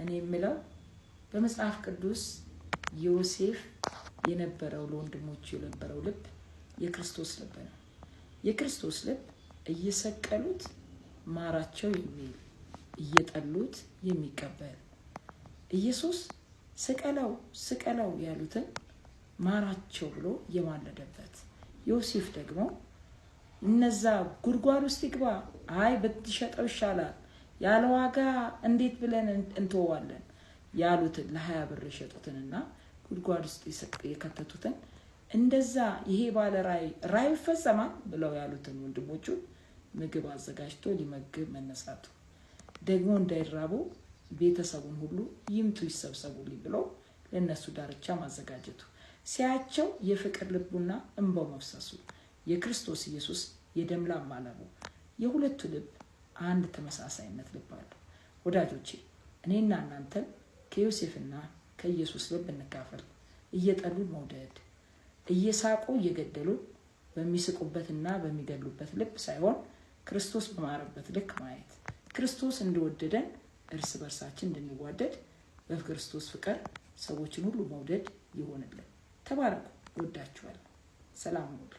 እኔ የምለው በመጽሐፍ ቅዱስ ዮሴፍ የነበረው ለወንድሞቹ የነበረው ልብ የክርስቶስ ልብ ነው። የክርስቶስ ልብ እየሰቀሉት ማራቸው የሚል እየጠሉት የሚቀበል ኢየሱስ ስቀለው ያሉትን ማራቸው ብሎ የማለደበት ዮሴፍ ደግሞ እነዛ ጉድጓድ ውስጥ ይግባ አይ በትሸጠው ይሻላል ያለ ዋጋ እንዴት ብለን እንተዋለን ያሉትን ለ20 ብር የሸጡትንና ጉድጓድ ውስጥ የከተቱትን እንደዛ ይሄ ባለ ራይ ፈጸማ ብለው ያሉትን ወንድሞቹ ምግብ አዘጋጅቶ ሊመግብ መነሳቱ ደግሞ እንዳይራቡ ቤተሰቡን ሁሉ ይምጡ ይሰብሰቡልኝ ብሎ ለነሱ ዳርቻ ማዘጋጀቱ ሲያቸው የፍቅር ልቡና እንባው መፍሰሱ የክርስቶስ ኢየሱስ የደምላም ማለቡ የሁለቱ ልብ አንድ ተመሳሳይነት ልብ አለው። ወዳጆቼ እኔና እናንተ ከዮሴፍና ከኢየሱስ ልብ እንካፈል። እየጠሉ መውደድ እየሳቁ እየገደሉ በሚስቁበትና በሚገሉበት ልብ ሳይሆን ክርስቶስ በማረበት ልክ ማየት ክርስቶስ እንደወደደን እርስ በርሳችን እንድንዋደድ በክርስቶስ ፍቅር ሰዎችን ሁሉ መውደድ ይሆንልን። ተባረኩ። ወዳችኋለሁ። ሰላም ሁኑ።